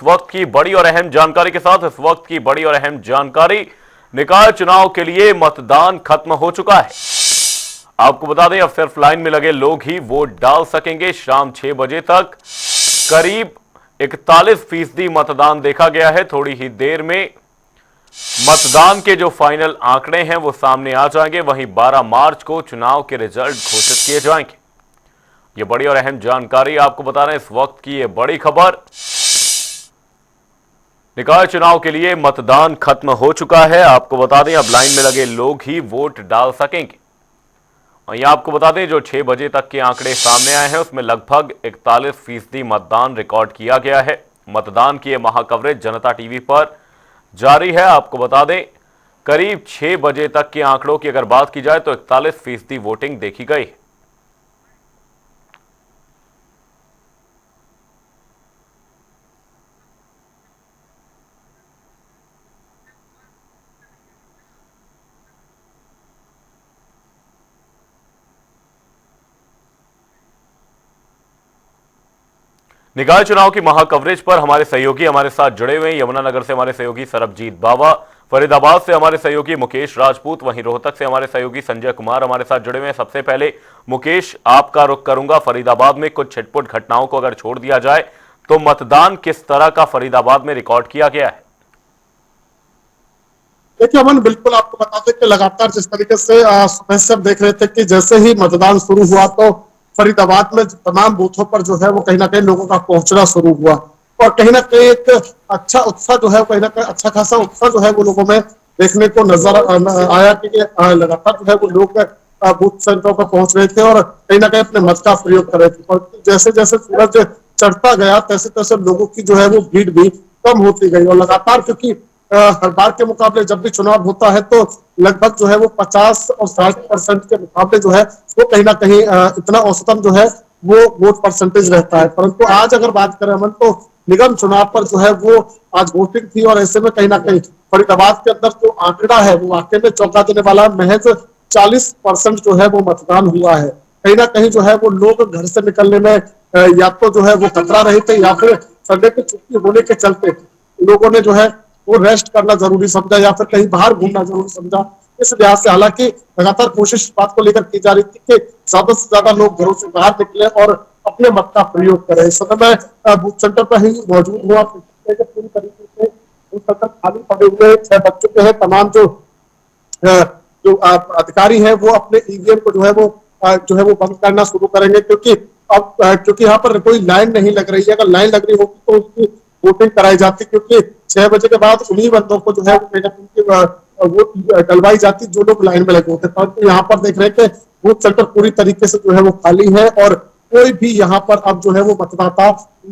वक्त की बड़ी और अहम जानकारी के साथ इस वक्त की बड़ी और अहम जानकारी। निकाय चुनाव के लिए मतदान खत्म हो चुका है। आपको बता दें, अब सिर्फ लाइन में लगे लोग ही वोट डाल सकेंगे। शाम 6 बजे तक करीब 41% मतदान देखा गया है। थोड़ी ही देर में मतदान के जो फाइनल आंकड़े हैं वो सामने आ जाएंगे। वहीं 12 मार्च को चुनाव के रिजल्ट घोषित किए जाएंगे। ये बड़ी और अहम जानकारी आपको बता रहे हैं, इस वक्त की ये बड़ी खबर। निकाय चुनाव के लिए मतदान खत्म हो चुका है। आपको बता दें, अब लाइन में लगे लोग ही वोट डाल सकेंगे। वहीं आपको बता दें, जो 6 बजे तक के आंकड़े सामने आए हैं उसमें लगभग 41% मतदान रिकॉर्ड किया गया है। मतदान की यह महाकवरेज जनता टीवी पर जारी है। आपको बता दें, करीब 6 बजे तक के आंकड़ों की अगर बात की जाए तो 41% वोटिंग देखी गई है। निकाय चुनाव की महाकवरेज पर हमारे सहयोगी हमारे साथ जुड़े हुए हैं। यमुनानगर से हमारे सहयोगी सरबजीत बावा, फरीदाबाद से हमारे सहयोगी मुकेश राजपूत, वहीं रोहतक से हमारे सहयोगी संजय कुमार हमारे साथ जुड़े हुए हैं। सबसे पहले मुकेश, आपका रुख करूंगा। फरीदाबाद में कुछ छिटपुट घटनाओं को अगर छोड़ दिया जाए तो मतदान किस तरह का फरीदाबाद में रिकॉर्ड किया गया है? देखिए अमन, बिल्कुल आपको बता दें कि लगातार जिस तरीके से सुबह से हम देख रहे थे कि जैसे ही मतदान शुरू हुआ तो फरीदाबाद में तमाम बूथों पर जो है वो कहीं ना कहीं लोगों का पहुंचना शुरू हुआ और कहीं ना कहीं एक अच्छा उत्साह जो है, कहीं ना कहीं अच्छा खासा उत्साह जो है वो लोगों में देखने को नजर आया कि लगातार जो है वो लोग बूथ सेंटरों पर पहुंच रहे थे और कहीं ना कहीं अपने मत का प्रयोग कर रहे थे। और जैसे जैसे सूरज चढ़ता गया तैसे तैसे लोगों की जो है वो भीड़ भी कम होती गई और लगातार, क्योंकि हर बार के मुकाबले जब भी चुनाव होता है तो लगभग जो है वो 50 और 60% के मुकाबले जो है वो कहीं ना कहीं इतना औसतन जो है वो वोट परसेंटेज रहता है। परंतु आज अगर बात करें अमन, तो निगम चुनाव पर जो है वो आज वोटिंग थी और ऐसे में कहीं ना कहीं फरीदाबाद के अंदर जो आंकड़ा है वो वाकई में चौंका देने वाला। महज 40% जो है वो मतदान हुआ है। कहीं ना कहीं जो है वो लोग घर से निकलने में या तो जो है वो कतरा रहे थे या फिर संडे की छुट्टी होने के चलते लोगों ने जो है वो रेस्ट करना जरूरी समझा या फिर कहीं बाहर घूमना जरूरी समझा। इस लिहाज से हालांकि लगातार कोशिश इस बात को लेकर की जा रही थी कि ज्यादा से ज्यादा लोग घरों से बाहर निकले और अपने मत का प्रयोग करें। इस समय मैं बूथ सेंटर पर ही मौजूद हुआ। पूरी तरीके से बूथ सेंटर खाली पड़े हुए 6 बज चुके हैं। तमाम जो अधिकारी है वो अपने ईवीएम को जो है वो बंद करना शुरू करेंगे, क्योंकि अब क्योंकि यहाँ पर कोई लाइन नहीं लग रही है। अगर लाइन लग रही होती तो उसकी वोटिंग कराई जाती, क्योंकि 6 बजे के बाद उन्हीं बंदों को जो है वोट डलवाई जाती जो लोग लाइन में लगे होते। परंतु यहाँ पर देख रहे हैं कि बूथ सेंटर पूरी तरीके से जो है वो खाली है और कोई भी यहाँ पर अब जो है वो मतदाता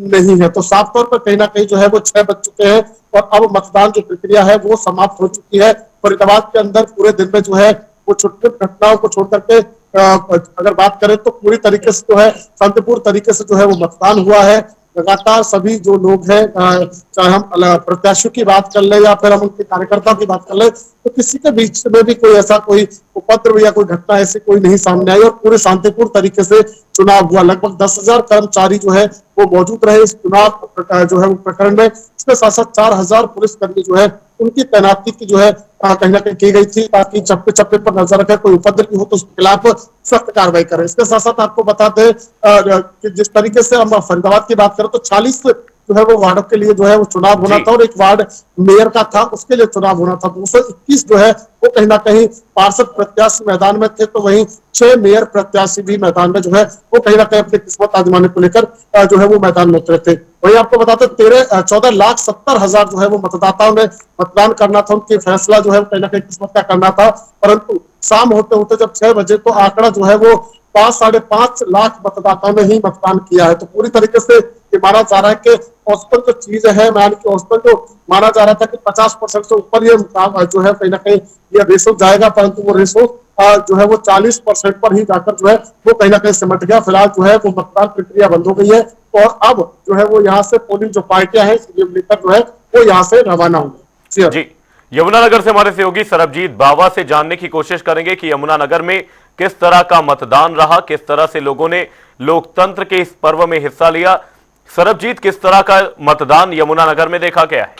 नहीं है। तो साफ तौर पर कहीं ना कहीं जो है वो 6 बज चुके हैं और अब मतदान जो प्रक्रिया है वो समाप्त हो चुकी है। फरीदाबाद के अंदर पूरे दिन में जो है वो छोटी घटनाओं को छोड़ करके अगर बात करें तो पूरी तरीके से जो है शांतिपूर्ण तरीके से जो है वो मतदान हुआ है। लगातार सभी जो लोग हैं, चाहे हम प्रत्याशियों की बात कर ले या फिर हम उनके कार्यकर्ताओं की बात कर ले, तो किसी के बीच में भी कोई ऐसा कोई उपद्रव या कोई घटना ऐसी कोई नहीं सामने आई और पूरे शांतिपूर्ण तरीके से चुनाव हुआ। लगभग 10,000 कर्मचारी जो है वो मौजूद रहे इस चुनाव जो है वो प्रकरण में। इसके साथ साथ 4,000 पुलिसकर्मी जो है उनकी तैनाती की जो है कहीं ना कहीं की गई थी, ताकि चप्पे चप्पे पर नजर रखे, कोई उपद्रव हो तो उसके खिलाफ सख्त कार्रवाई करें। इसके साथ साथ आपको बता दें कि जिस तरीके से हम फरीदाबाद की बात करें तो 40 जो है वो वार्डों के लिए जो है वो चुनाव होना था और एक वार्ड मेयर का था, उसके लिए चुनाव होना था। 221 जो है वो कहीं ना कहीं पार्षद प्रत्याशी मैदान में थे, तो वहीं 6 मेयर प्रत्याशी भी मैदान में जो है वो कहीं ना कहीं अपनी किस्मत आजमाने को लेकर जो है वो मैदान में उतरे थे। वहीं आपको बताते 14,70,000 जो है वो मतदाताओं ने मतदान करना था, उनकी फैसला जो है कहीं ना कहीं किस्मत का करना था। परंतु शाम होते होते जब 6 बजे तो आंकड़ा जो है वो 5-5.5 लाख मतदाताओं ने ही मतदान किया है। तो पूरी तरीके से ये माना जा रहा है कि औसतन जो चीज है, मान के औसतन जो माना जा रहा था कि 50% से ऊपर ये जो है कहीं ना कहीं ये रेशो जाएगा, परंतु वो रेशो जो है वो 40% पर ही जाकर जो है वो कहीं ना कहीं सिमट गया। फिलहाल जो है वो मतदान प्रक्रिया बंद हो गई है और अब जो है वो यहाँ से पोलिंग जो पार्टियां हैं लेकर जो है वो यहाँ से रवाना होंगे। जी, यमुनानगर से हमारे सहयोगी सरबजीत बावा से जानने की कोशिश करेंगे कि यमुनानगर में किस तरह का मतदान रहा, किस तरह से लोगों ने लोकतंत्र के इस पर्व में हिस्सा लिया। सरबजीत, किस तरह का मतदान यमुनानगर में देखा गया है?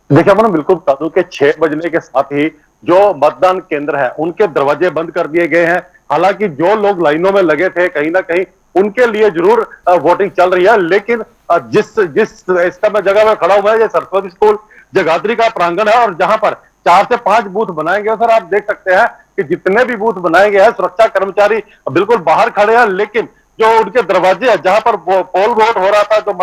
देखिए मैं बिल्कुल बता दूं कि 6 बजने के साथ ही जो मतदान केंद्र है उनके दरवाजे बंद कर दिए गए हैं। हालांकि जो लोग लाइनों में लगे थे कहीं ना कहीं उनके लिए जरूर वोटिंग चल रही है, लेकिन जिस जिस इसका मैं जगह में खड़ा हुआ है, ये सरस्वती स्कूल जगाधरी का प्रांगण है, और जहां पर 4 से 5 बूथ बनाए गए सर, आप देख सकते हैं कि जितने भी बूथ बनाए गए हैं सुरक्षा कर्मचारी बिल्कुल बाहर खड़े हैं, लेकिन जो उनके दरवाजे है जहां पर पोल वोट हो रहा था, जो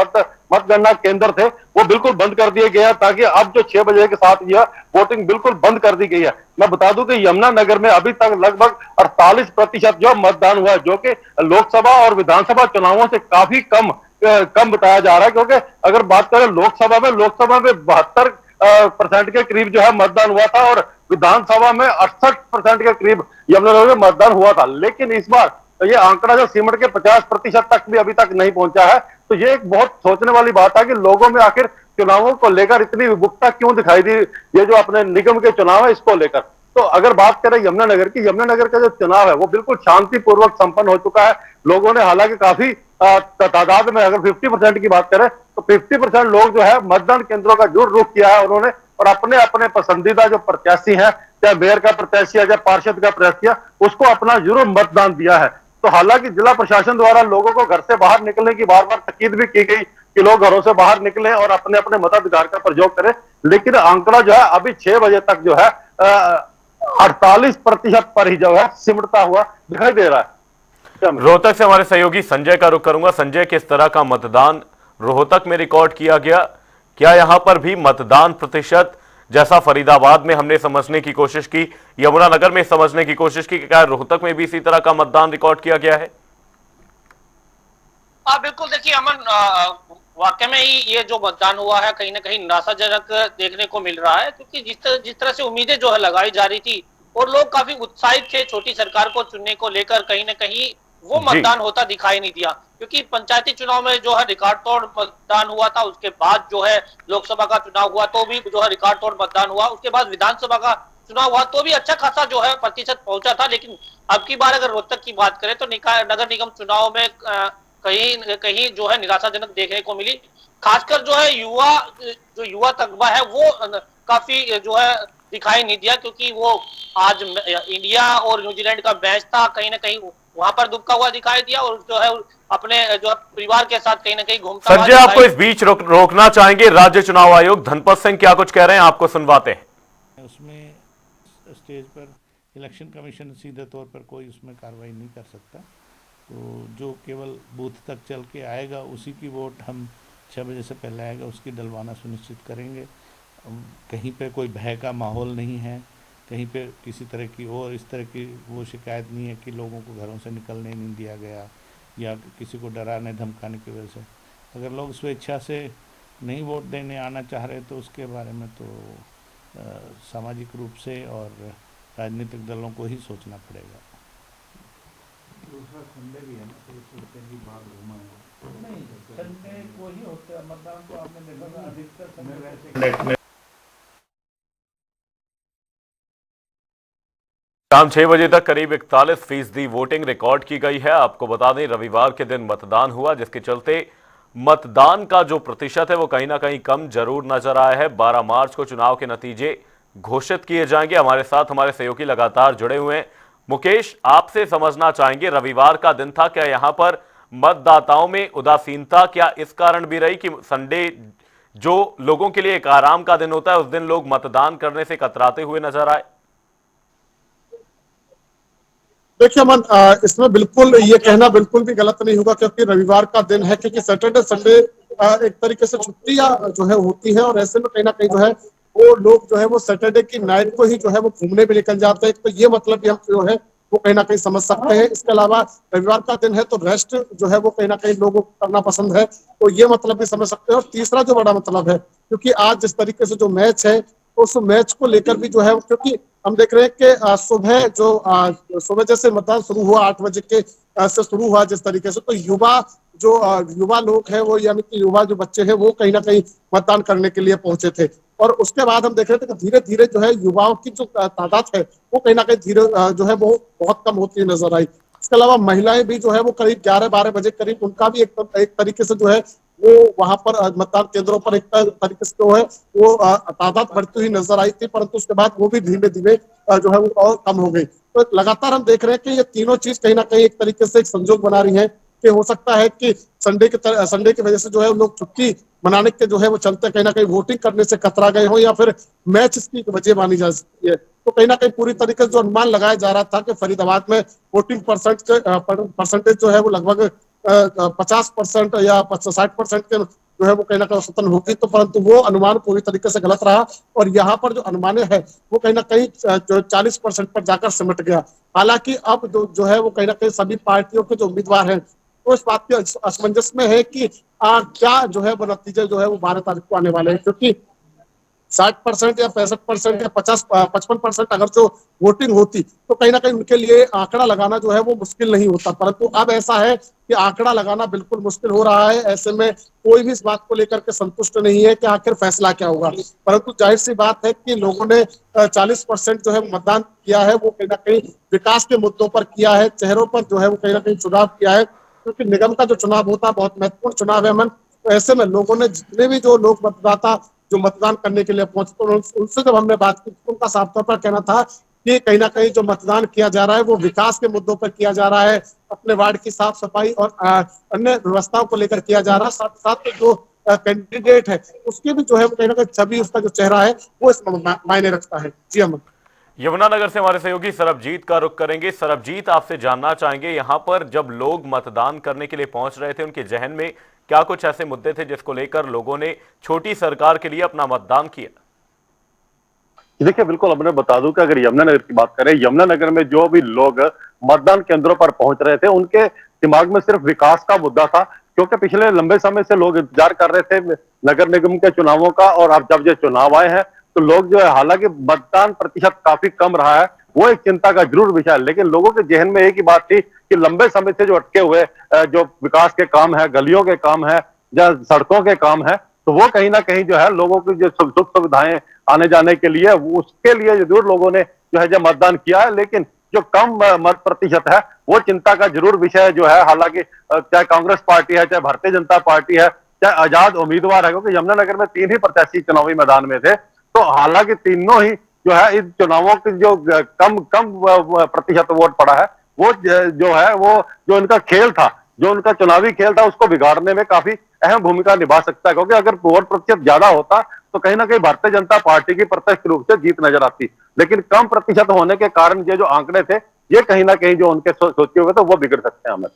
मतगणना केंद्र थे, वो बिल्कुल बंद कर दिए गए हैं, ताकि अब जो 6 बजे के साथ यह वोटिंग बिल्कुल बंद कर दी गई है। मैं बता दूं कि यमुनानगर में अभी तक लगभग 48% जो मतदान हुआ है, जो कि लोकसभा और विधानसभा चुनावों से काफी कम बताया जा रहा है, क्योंकि अगर बात करें लोकसभा में 72% के करीब जो है मतदान हुआ था, और विधानसभा में 68% के करीब यमुनानगर में मतदान हुआ था। लेकिन इस बार ये आंकड़ा जो सिमट के 50% तक भी अभी तक नहीं पहुंचा है, तो ये एक बहुत सोचने वाली बात है कि लोगों में आखिर चुनावों को लेकर इतनी विमुखता क्यों दिखाई दी, ये जो अपने निगम के चुनाव है इसको लेकर। तो अगर बात करें यमुनानगर की, यमुनानगर का जो चुनाव है वो बिल्कुल शांतिपूर्वक संपन्न हो चुका है। लोगों ने हालांकि काफी तादाद में, अगर 50% की बात करें तो 50% लोग जो है मतदान केंद्रों का जरूर रुख किया है उन्होंने, और अपने अपने पसंदीदा जो प्रत्याशी है, चाहे मेयर का प्रत्याशी है, चाहे पार्षद का प्रत्याशी है, उसको अपना जरूर मतदान दिया है। तो हालांकि जिला प्रशासन द्वारा लोगों को घर से बाहर निकलने की बार बार ताकीद भी की गई कि लोग घरों से बाहर निकलें और अपने अपने मताधिकार का प्रयोग करें, लेकिन आंकड़ा जो है अभी 6 बजे तक जो है 48% पर ही जो है सिमटता हुआ दिखाई दे रहा है। रोहतक से हमारे सहयोगी संजय का रुख करूंगा। संजय, किस तरह का मतदान रोहतक में रिकॉर्ड किया गया? क्या यहां पर भी मतदान प्रतिशत, जैसा फरीदाबाद में हमने समझने की कोशिश की, यमुनानगर में समझने की कोशिश की, क्या रोहतक में भी इसी तरह का मतदान रिकॉर्ड किया गया है? बिल्कुल। देखिए अमन, वाकई में ही ये जो मतदान हुआ है कहीं ना कहीं निराशाजनक देखने को मिल रहा है, क्योंकि जिस तरह से उम्मीदें जो है लगाई जा रही थी और लोग काफी उत्साहित थे छोटी सरकार को चुनने को लेकर, कहीं ना कहीं वो मतदान होता दिखाई नहीं दिया। क्योंकि पंचायती चुनाव में जो है रिकॉर्ड तोड़ मतदान हुआ था, उसके बाद जो है लोकसभा का चुनाव हुआ तो भी जो है रिकॉर्ड तोड़ मतदान हुआ, उसके बाद विधानसभा का चुनाव हुआ तो भी अच्छा खासा जो है प्रतिशत पहुंचा था। लेकिन अब की बार अगर रोहतक की बात करें तो नगर निगम चुनाव में कहीं कहीं जो है निराशाजनक देखने को मिली। खासकर जो है युवा तकबा है वो काफी जो है दिखाई नहीं दिया, क्योंकि वो आज इंडिया और न्यूजीलैंड का मैच था, कहीं ना कहीं वहां पर दुबका हुआ दिखाई दिया, और जो है अपने जो परिवार के साथ कहीं ना कहीं घूमता। संजय, आपको इस बीच रोकना चाहेंगे। राज्य चुनाव आयोग धनपत सिंह क्या कुछ कह रहे हैं, आपको सुनवाते हैं। उसमें स्टेज पर इलेक्शन कमीशन सीधे तौर पर कोई उसमें कार्रवाई नहीं कर सकता, तो जो केवल बूथ तक चल के आएगा उसी की वोट हम 6 बजे से पहले आएगा उसकी डलवाना सुनिश्चित करेंगे। कहीं पे कोई भय का माहौल नहीं है, कहीं पे किसी तरह की और इस तरह की वो शिकायत नहीं है कि लोगों को घरों से निकलने नहीं दिया गया या किसी को डराने धमकाने की वजह से। अगर लोग स्वेच्छा से नहीं वोट देने आना चाह रहे तो उसके बारे में तो सामाजिक रूप से और राजनीतिक दलों को ही सोचना पड़ेगा। दूसरा संडे भी है ना, तो भी भाग घूमा है नहीं, संडे को ही होता है मतदान, तो आपने देखा अधिकतर संडे। शाम 6 बजे तक करीब 41% वोटिंग रिकॉर्ड की गई है। आपको बता दें रविवार के दिन मतदान हुआ, जिसके चलते मतदान का जो प्रतिशत है वो कहीं ना कहीं कम जरूर नजर आया है। 12 मार्च को चुनाव के नतीजे घोषित किए जाएंगे। हमारे साथ हमारे सहयोगी लगातार जुड़े हुए हैं। मुकेश, आपसे समझना चाहेंगे, रविवार का दिन था, क्या यहां पर मतदाताओं में उदासीनता क्या इस कारण भी रही कि संडे जो लोगों के लिए एक आराम का दिन होता है उस दिन लोग मतदान करने से कतराते हुए नजर आए? देखिए अमन, इसमें बिल्कुल ये कहना बिल्कुल भी गलत नहीं होगा, क्योंकि रविवार का दिन है, क्योंकि सैटरडे संडे एक तरीके से छुट्टियां जो है होती है, और ऐसे में कहीं ना कहीं जो है वो लोग जो है वो सैटरडे की नाइट को ही जो है वो घूमने में निकल जाते हैं। तो ये मतलब भी हम जो है वो कहीं ना कहीं समझ सकते हैं। इसके अलावा रविवार का दिन है तो रेस्ट जो है वो कहीं ना कहीं लोगों को करना पसंद है, तो ये मतलब भी समझ सकते हैं। और तीसरा जो बड़ा मतलब है, क्योंकि आज जिस तरीके से जो मैच है उस मैच को लेकर भी जो है, क्योंकि हम देख रहे हैं कि सुबह जैसे मतदान शुरू हुआ 8 बजे के से शुरू हुआ जिस तरीके से, तो युवा लोग हैं वो, यानी कि युवा जो बच्चे हैं वो कहीं ना कहीं मतदान करने के लिए पहुंचे थे। और उसके बाद हम देख रहे थे कि धीरे धीरे जो है युवाओं की जो तादाद है वो कहीं ना कहीं धीरे जो है वो बहुत कम होती नजर आई। इसके अलावा महिलाएं भी जो है वो करीब 11-12 बजे करीब उनका भी एक तरीके से जो है वो वहां पर मतदान केंद्रों पर एक तरीके से जो है वो तादाद बढ़ती हुई नजर आई थी, परंतु उसके बाद वो भी धीमे धीमे जो है वो और कम हो गई। तो लगातार हम देख रहे हैं कि ये तीनों चीज कहीं ना कहीं एक तरीके से एक संजोग बना रही है कि हो सकता है कि संडे की वजह से जो है लोग छुट्टी मनाने के जो है वो चलते कहीं ना कहीं वोटिंग करने से कतरा गए हो, या फिर मैच की वजह मानी जा सकती है। तो कहीं ना कहीं पूरी तरीके से जो अनुमान लगाया जा रहा था कि फरीदाबाद में वोटिंग परसेंटेज जो है वो लगभग 50% या 60% के जो है वो कहीं ना कहीं औसतन होगी, तो परंतु वो अनुमान पूरी तरीके से गलत रहा और यहाँ पर जो अनुमान है वो कहीं ना कहीं जो 40% पर जाकर सिमट गया। हालांकि अब जो है वो कहीं ना कहीं सभी पार्टियों के जो उम्मीदवार हैं तो इस बात के असमंजस में है कि क्या जो है वो नतीजे जो है वो 12 तारीख को आने वाले हैं, क्योंकि 60% या 65% या 55% अगर जो वोटिंग होती तो कहीं ना कहीं उनके लिए आंकड़ा लगाना जो है वो मुश्किल नहीं होता, परंतु अब ऐसा है कि आंकड़ा लगाना बिल्कुल मुश्किल हो रहा है। ऐसे में कोई भी इस बात को लेकर के संतुष्ट नहीं है कि आखिर फैसला क्या होगा, परंतु जाहिर सी बात है कि लोगों ने 40% जो है मतदान किया है वो कहीं ना कहीं विकास के मुद्दों पर किया है, चेहरों पर जो है वो कहीं ना कहीं चुनाव किया है, क्योंकि निगम का जो चुनाव होता है बहुत महत्वपूर्ण चुनाव है। मन तो ऐसे में लोगों ने जितने भी जो लोग मतदाता जो मतदान करने के लिए पहुंचे तो उनसे जब हमने बात की तो उनका साफ तौर पर कहना था कि कहीं ना कहीं जो मतदान किया जा रहा है वो विकास के मुद्दों पर किया जा रहा है, अपने वार्ड की साफ सफाई और अन्य व्यवस्थाओं को लेकर किया जा रहा है। साथ साथ जो कैंडिडेट है उसकी भी जो है कहीं ना कहीं छवि, उसका जो चेहरा है वो इसमें मायने रखता है। जी अमन। यमुनानगर से हमारे सहयोगी सरबजीत का रुख करेंगे। सरबजीत, आपसे जानना चाहेंगे, यहां पर जब लोग मतदान करने के लिए पहुंच रहे थे उनके जहन में क्या कुछ ऐसे मुद्दे थे जिसको लेकर लोगों ने छोटी सरकार के लिए अपना मतदान किया? देखिए, बिल्कुल अब मैं बता दूं कि अगर यमुनानगर की बात करें, यमुनानगर में जो भी लोग मतदान केंद्रों पर पहुंच रहे थे उनके दिमाग में सिर्फ विकास का मुद्दा था, क्योंकि पिछले लंबे समय से लोग इंतजार कर रहे थे नगर निगम के चुनावों का। और अब जब ये चुनाव आए हैं तो लोग जो है, हालांकि मतदान प्रतिशत काफी कम रहा है, वो एक चिंता का जरूर विषय है, लेकिन लोगों के जहन में एक ही बात थी कि लंबे समय से जो अटके हुए जो विकास के काम है, गलियों के काम है या सड़कों के काम है, तो वो कहीं ना कहीं जो है लोगों की जो सुख सुविधाएं आने जाने के लिए, उसके लिए जरूर लोगों ने जो है जब मतदान किया है, लेकिन जो कम मत प्रतिशत है वो चिंता का जरूर विषय जो है। हालांकि चाहे कांग्रेस पार्टी है, चाहे भारतीय जनता पार्टी है, चाहे आजाद उम्मीदवार है, क्योंकि यमुनानगर में 3 ही प्रत्याशी चुनावी मैदान में थे, तो हालांकि तीनों ही जो है इन चुनावों की जो कम कम प्रतिशत वोट पड़ा है, वो जो है वो जो इनका खेल था, जो उनका चुनावी खेल था, उसको बिगाड़ने में काफी अहम भूमिका निभा सकता है। क्योंकि अगर वोट प्रतिशत ज्यादा होता तो कहीं ना कहीं भारतीय जनता पार्टी की प्रत्यक्ष रूप से जीत नजर आती, लेकिन कम प्रतिशत होने के कारण ये जो आंकड़े थे ये कहीं ना कहीं जो उनके सोचे हुए थे वो बिगड़ सकते हैं। हमें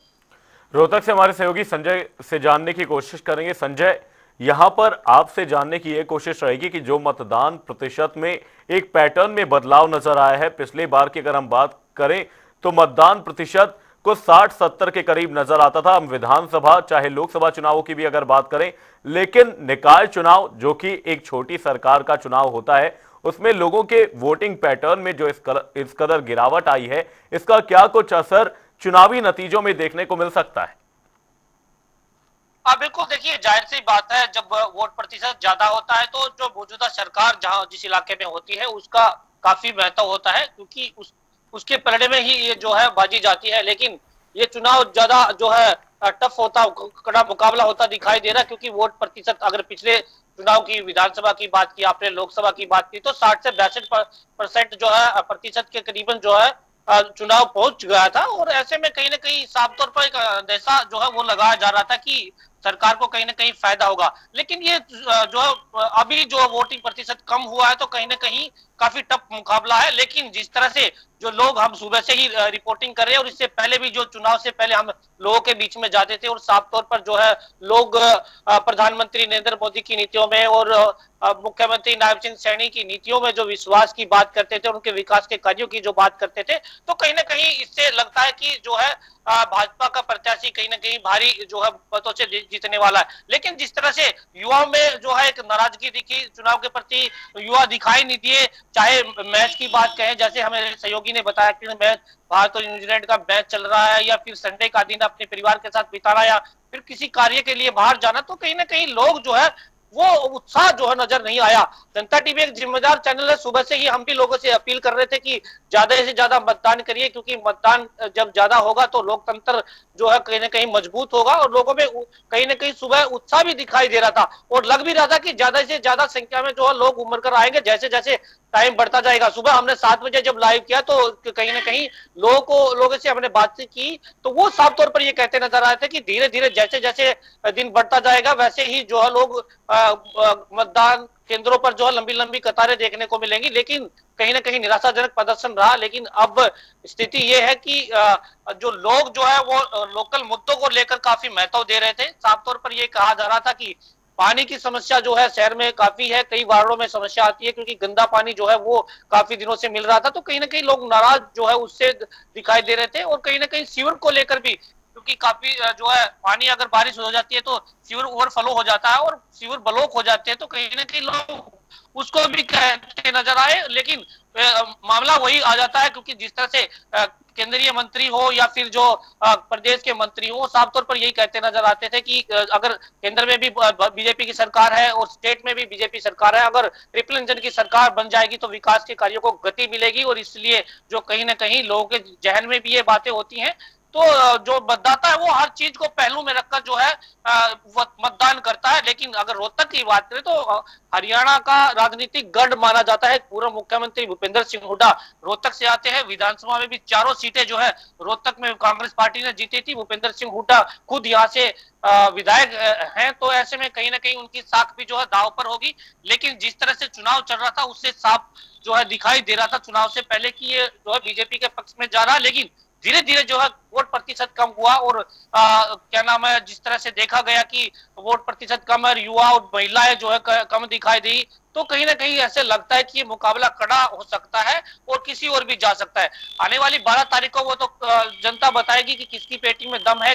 रोहतक से हमारे सहयोगी संजय से जानने की कोशिश करेंगे। संजय, यहां पर आपसे जानने की यह कोशिश रहेगी कि जो मतदान प्रतिशत में एक पैटर्न में बदलाव नजर आया है, पिछली बार की अगर हम बात करें तो मतदान प्रतिशत कुछ 60-70 के करीब नजर आता था, हम विधानसभा चाहे लोकसभा चुनावों की भी अगर बात करें, लेकिन निकाय चुनाव जो कि एक छोटी सरकार का चुनाव होता है उसमें लोगों के वोटिंग पैटर्न में जो इस कदर गिरावट आई है, इसका क्या कुछ असर चुनावी नतीजों में देखने को मिल सकता है? हाँ बिल्कुल, देखिए जाहिर सी बात है, जब वोट प्रतिशत ज्यादा होता है तो जो मौजूदा सरकार जहां जिस इलाके में होती है उसका काफी महत्व होता है, क्योंकि उसके पलड़े में ही ये जो है बाजी जाती है। लेकिन ये चुनाव ज्यादा जो है टफ होता, कड़ा मुकाबला होता दिखाई दे रहा है, क्योंकि वोट प्रतिशत अगर पिछले चुनाव की विधानसभा की बात की आपने, लोकसभा की बात की, तो 60 से 62% जो है प्रतिशत के करीबन जो है चुनाव पहुंच गया था। और ऐसे में कहीं ना कहीं साफ तौर पर एक अंदेशा जो है वो लगाया जा रहा था कि सरकार को कहीं ना कहीं फायदा होगा। लेकिन ये जो है अभी जो वोटिंग प्रतिशत कम हुआ है तो कहीं ना कहीं काफी टफ मुकाबला है। लेकिन जिस तरह से जो लोग, हम सुबह से ही रिपोर्टिंग कर रहे हैं और इससे पहले भी जो चुनाव से पहले हम लोगों के बीच में जाते थे, और साफ तौर पर जो है लोग प्रधानमंत्री नरेंद्र मोदी की नीतियों में और मुख्यमंत्री नायब सिंह सैनी की नीतियों में जो विश्वास की बात करते थे, उनके विकास के कार्यों की जो बात करते थे, तो कहीं ना कहीं इससे लगता है कि जो है भाजपा का प्रत्याशी कहीं ना कहीं भारी जो है मतों से जीतने वाला है। लेकिन जिस तरह से युवाओं में जो है एक नाराजगी दिखी चुनाव के प्रति, युवा दिखाई नहीं दिए, चाहे मैच की बात कहें, जैसे हमें सहयोगी ने बताया कि मैच भारत और न्यूजीलैंड का मैच चल रहा है, या फिर संडे का दिन अपने परिवार के साथ बिताना, या फिर किसी कार्य के लिए बाहर जाना, तो कहीं ना कहीं लोग जो है वो उत्साह जो है नजर नहीं आया। जनता टीवी एक जिम्मेदार चैनल है, सुबह से ही हम भी लोगों से अपील कर रहे थे कि ज्यादा से ज्यादा मतदान करिए, क्योंकि मतदान जब ज्यादा होगा तो लोकतंत्र जो है कहीं ना कहीं मजबूत होगा, और लोगों में कहीं ना कहीं सुबह उत्साह भी दिखाई दे रहा था, और लग भी रहा था कि ज्यादा से ज्यादा संख्या में जो है लोग उमड़ कर आएंगे जैसे जैसे टाइम बढ़ता जाएगा। सुबह हमने 7 बजे जब लाइव किया तो कहीं ना कहीं लोगों से हमने बातचीत की, तो वो साफ तौर पर ये कहते नजर आए थे कि धीरे धीरे जैसे जैसे दिन बढ़ता जाएगा वैसे ही जो है लोग मतदान केंद्रों पर जो है लंबी लंबी कतारें देखने को मिलेंगी। लेकिन कहीं ना कहीं निराशाजनक प्रदर्शन रहा। लेकिन अब स्थिति ये है कि जो लोग जो है वो लोकल मुद्दों को लेकर काफी महत्व दे रहे थे। साफ तौर पर ये कहा जा रहा था कि पानी की समस्या जो है शहर में काफी है, कई वार्डों में समस्या आती है क्योंकि गंदा पानी जो है वो काफी दिनों से मिल रहा था, तो कहीं ना कहीं लोग नाराज जो है उससे दिखाई दे रहे थे। और कहीं ना कहीं सीवर को लेकर भी, क्योंकि काफी जो है पानी अगर बारिश हो जाती है तो सीवर ओवरफ्लो हो जाता है और सीवर ब्लॉक हो जाते हैं, तो कहीं ना कहीं लोग उसको भी कहते नजर आए। लेकिन मामला वही आ जाता है, क्योंकि जिस तरह से केंद्रीय मंत्री हो या फिर जो प्रदेश के मंत्री हो, साफ तौर पर यही कहते नजर आते थे कि अगर केंद्र में भी बीजेपी की सरकार है और स्टेट में भी बीजेपी सरकार है, अगर ट्रिपल इंजन की सरकार बन जाएगी तो विकास के कार्यों को गति मिलेगी। और इसलिए जो कहीं ना कहीं लोगों के जहन में भी ये बातें होती हैं, तो जो मतदाता है वो हर चीज को पहलू में रखकर जो है मतदान करता है। लेकिन अगर रोहतक की बात करें तो हरियाणा का राजनीतिक गढ़ माना जाता है। पूर्व मुख्यमंत्री भूपेंद्र सिंह हुड्डा रोहतक से आते हैं। विधानसभा में भी चारों सीटें जो है रोहतक में कांग्रेस पार्टी ने जीती थी। भूपेंद्र सिंह हुड्डा खुद यहाँ से विधायक हैं, तो ऐसे में कहीं ना कहीं उनकी साख भी जो है दांव पर होगी। लेकिन जिस तरह से चुनाव चल रहा था उससे साफ जो है दिखाई दे रहा था चुनाव से पहले कि ये जो है बीजेपी के पक्ष में जा रहा है। लेकिन धीरे धीरे जो है वोट प्रतिशत कम हुआ, और क्या नाम है, जिस तरह से देखा गया कि वोट प्रतिशत कम है, युवा और महिलाएं जो है कम दिखाई दी, तो कहीं ना कहीं ऐसे लगता है कि ये मुकाबला कड़ा हो सकता है और किसी और भी जा सकता है। आने वाली 12 तारीख को वो तो जनता बताएगी कि किसकी पेटी में दम है,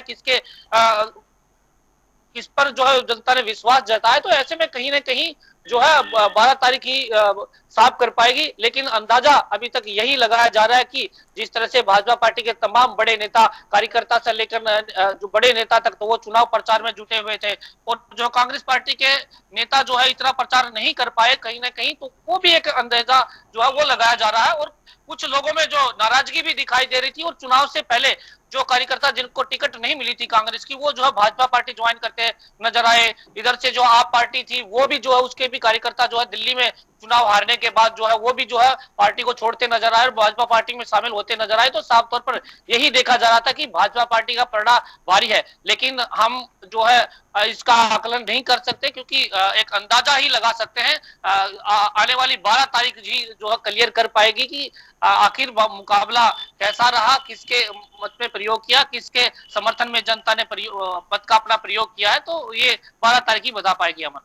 किस पर जो है जनता ने विश्वास जताया। तो ऐसे में कहीं ना कहीं जो है 12 तारीख ही साफ कर पाएगी। लेकिन अंदाजा अभी तक यही लगाया जा रहा है कि जिस तरह से भाजपा पार्टी के तमाम बड़े नेता, कार्यकर्ता से लेकर जो बड़े नेता तक, तो वो चुनाव प्रचार में जुटे हुए थे, और जो कांग्रेस पार्टी के नेता जो है इतना प्रचार नहीं कर पाए कहीं ना कहीं, तो वो भी एक अंदाजा जो है वो लगाया जा रहा है। और कुछ लोगों में जो नाराजगी भी दिखाई दे रही थी, और चुनाव से पहले जो कार्यकर्ता जिनको टिकट नहीं मिली थी कांग्रेस की, वो जो है भाजपा पार्टी ज्वाइन करते नजर आए। इधर से जो आप पार्टी थी वो भी जो है उसके भी कार्यकर्ता जो है दिल्ली में चुनाव हारने के बाद जो है वो भी जो है पार्टी को छोड़ते नजर आए और भाजपा पार्टी में शामिल होते नजर आए। तो साफ तौर पर यही देखा जा रहा था कि भाजपा पार्टी का पलड़ा भारी है। लेकिन हम जो है इसका आकलन नहीं कर सकते, क्योंकि एक अंदाजा ही लगा सकते हैं। आने वाली 12 तारीख जी जो है क्लियर कर पाएगी कि आखिर मुकाबला कैसा रहा, किसके मत में प्रयोग किया, किसके समर्थन में जनता ने मत का अपना प्रयोग किया है। तो ये 12 तारीख ही बता पाएगी। अमन,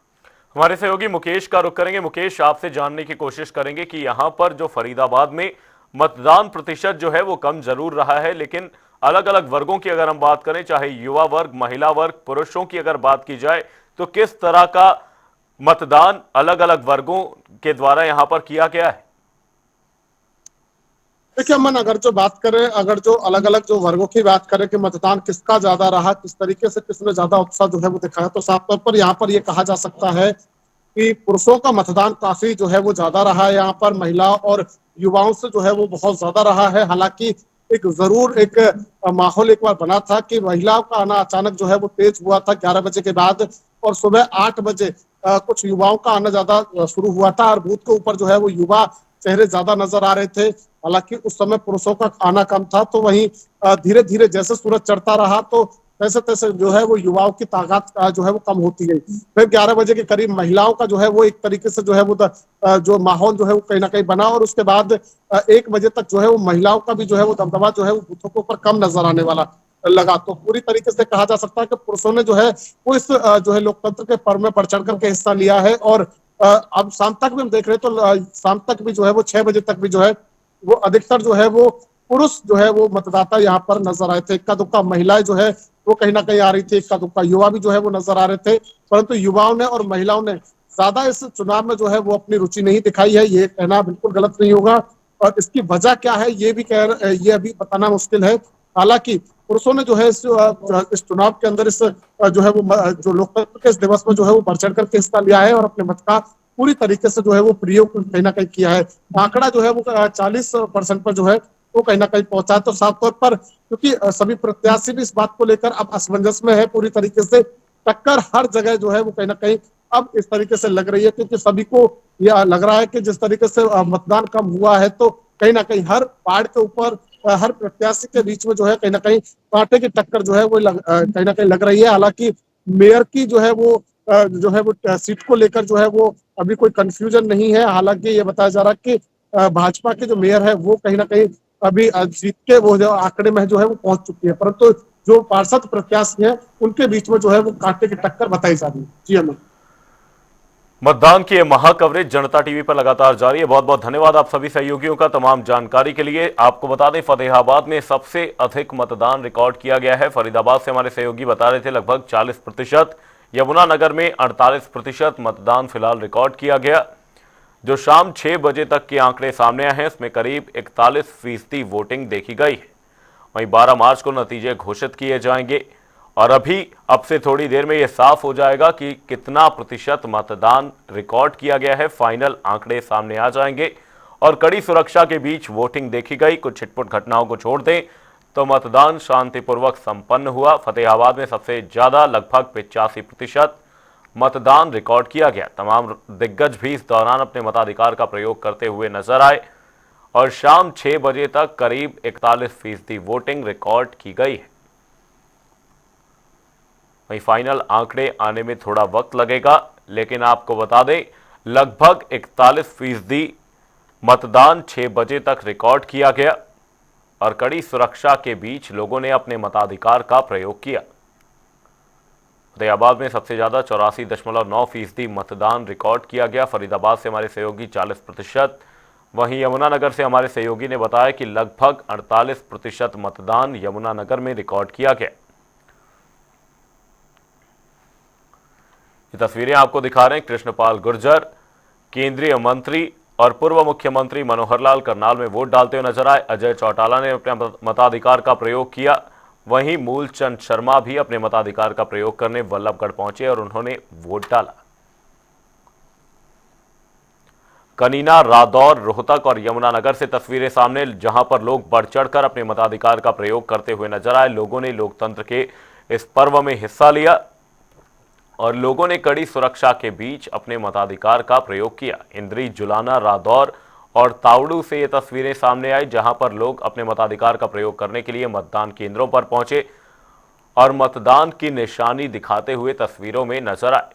हमारे सहयोगी मुकेश का रुख करेंगे। मुकेश, आपसे जानने की कोशिश करेंगे कि यहां पर जो फरीदाबाद में मतदान प्रतिशत जो है वो कम जरूर रहा है, लेकिन अलग अलग वर्गों की अगर हम बात करें, चाहे युवा वर्ग, महिला वर्ग, पुरुषों की अगर बात की जाए, तो किस तरह का मतदान अलग अलग वर्गों के द्वारा यहां पर किया गया है? देखिए अमन, अगर जो बात करें, अगर जो अलग अलग जो वर्गों की बात करें कि मतदान किसका ज्यादा रहा, किस तरीके से किसने ज्यादा उत्साह जो है वो दिखाया, तो साफ तौर पर यहाँ पर ये कहा जा सकता है कि पुरुषों का मतदान काफी जो है वो ज्यादा रहा है। यहाँ पर महिला और युवाओं से जो है वो बहुत ज्यादा रहा है। हालांकि एक जरूर एक माहौल एक बार बना था कि महिलाओं का आना अचानक जो है वो तेज हुआ था 11 बजे के बाद, और सुबह 8 बजे कुछ युवाओं का आना ज्यादा शुरू हुआ था, और बूथ के ऊपर जो है वो युवा चेहरे ज्यादा नजर आ रहे थे। हालांकि उस समय पुरुषों का आना कम था। तो वहीं धीरे धीरे जैसे सूरज चढ़ता रहा तो तैसे तैसे जो है वो युवाओं की ताकत जो है वो कम होती गई। फिर 11 बजे के करीब महिलाओं का जो है वो एक तरीके से जो है वो जो माहौल जो है वो कहीं ना कहीं बना, और उसके बाद 1 बजे तक जो है वो महिलाओं का भी जो है वो दबदबा जो है वो बूथों के ऊपर कम नजर आने वाला लगा। तो पूरी तरीके से कहा जा सकता है कि पुरुषों ने जो है वो इस जो है लोकतंत्र के पर्व में बढ़ चढ़ करके हिस्सा लिया है। और अब शाम तक भी हम देख रहे हैं तो शाम तक भी जो है वो 6 बजे तक भी जो है वो अधिकतर जो है वो पुरुष जो है वो मतदाता यहाँ पर नजर आए थे। इक्का दुक्का महिलाएं जो है वो कहीं ना कहीं आ रही थी, इक्का दुक्का युवा भी जो है वो नजर आ रहे थे, परंतु युवाओं ने और महिलाओं ने ज्यादा इस चुनाव में जो है वो अपनी रुचि नहीं दिखाई है। ये कहना बिल्कुल गलत नहीं होगा, और इसकी वजह क्या है ये अभी बताना मुश्किल है। हालांकि पुरुषों ने जो है इस चुनाव के अंदर इस जो है वो जो लोकतंत्र के इस दिवस में जो है वो बढ़ चढ़ करके हिस्सा लिया है और अपने मत का पूरी तरीके से जो है वो प्रयोग कहीं ना कहीं किया है। आंकड़ा जो है वो 40% पर जो है वो कहीं ना कहीं पहुंचा है। तो साफ तौर पर क्योंकि सभी प्रत्याशी भी इस बात को लेकर अब असमंजस में है पूरी तरीके से, टक्कर हर जगह जो है वो कहीं ना कहीं अब इस तरीके से लग रही है, क्योंकि सभी को यह लग रहा है कि जिस तरीके से मतदान कम हुआ है तो कहीं ना कहीं हर पहाड़ के ऊपर हर प्रत्याशी के बीच में जो है कहीं ना कहीं कांटे की टक्कर जो है वो कहीं ना कहीं लग रही है। हालांकि मेयर की जो है वो सीट को लेकर जो है वो अभी कोई कंफ्यूजन नहीं है। हालांकि ये बताया जा रहा है कि भाजपा के जो मेयर है वो कहीं ना कहीं अभी जीत के वो जो आंकड़े में जो है वो पहुंच चुकी है, परंतु जो पार्षद प्रत्याशी हैं उनके बीच में जो है वो कांटे की टक्कर बताई जा रही है। जी अमन। मतदान की महा कवरेज जनता टीवी पर लगातार जारी है। बहुत बहुत धन्यवाद आप सभी सहयोगियों का तमाम जानकारी के लिए। आपको बता दें फतेहाबाद में सबसे अधिक मतदान रिकॉर्ड किया गया है। फरीदाबाद से हमारे सहयोगी बता रहे थे लगभग 40%, यमुनानगर में 48% मतदान फिलहाल रिकॉर्ड किया गया। जो शाम 6 बजे तक के आंकड़े सामने आए हैं इसमें करीब 41% वोटिंग देखी गई है। वहीं 12 मार्च को नतीजे घोषित किए जाएंगे और अब से थोड़ी देर में यह साफ हो जाएगा कि कितना प्रतिशत मतदान रिकॉर्ड किया गया है। फाइनल आंकड़े सामने आ जाएंगे और कड़ी सुरक्षा के बीच वोटिंग देखी गई। कुछ छिटपुट घटनाओं को छोड़ दें तो मतदान शांतिपूर्वक संपन्न हुआ। फतेहाबाद में सबसे ज्यादा लगभग 85% मतदान रिकॉर्ड किया गया। तमाम दिग्गज भी इस दौरान अपने मताधिकार का प्रयोग करते हुए नजर आए और शाम 6 बजे तक करीब 41% वोटिंग रिकॉर्ड की गई है। वहीं फाइनल आंकड़े आने में थोड़ा वक्त लगेगा, लेकिन आपको बता दें लगभग 41% मतदान 6 बजे तक रिकॉर्ड किया गया और कड़ी सुरक्षा के बीच लोगों ने अपने मताधिकार का प्रयोग किया। फतेहाबाद में सबसे ज्यादा 84.9% मतदान रिकॉर्ड किया गया। फरीदाबाद से हमारे सहयोगी 40%, वहीं यमुनानगर से हमारे सहयोगी ने बताया कि लगभग 48% मतदान यमुनानगर में रिकॉर्ड किया गया। ये तस्वीरें आपको दिखा रहे हैं कृष्णपाल गुर्जर, केंद्रीय मंत्री और पूर्व मुख्यमंत्री मनोहर लाल करनाल में वोट डालते हुए नजर आए। अजय चौटाला ने अपने मताधिकार का प्रयोग किया। वहीं मूलचंद शर्मा भी अपने मताधिकार का प्रयोग करने वल्लभगढ़ पहुंचे और उन्होंने वोट डाला। कनीना, रादौर, रोहतक और यमुनानगर से तस्वीरें सामने, जहां पर लोग बढ़ चढ़कर अपने मताधिकार का प्रयोग करते हुए नजर आए। लोगों ने लोकतंत्र के इस पर्व में हिस्सा लिया और लोगों ने कड़ी सुरक्षा के बीच अपने मताधिकार का प्रयोग किया। इंद्री, जुलाना, रादौर और तावड़ू से ये तस्वीरें सामने आई, जहां पर लोग अपने मताधिकार का प्रयोग करने के लिए मतदान केंद्रों पर पहुंचे और मतदान की निशानी दिखाते हुए तस्वीरों में नजर आए।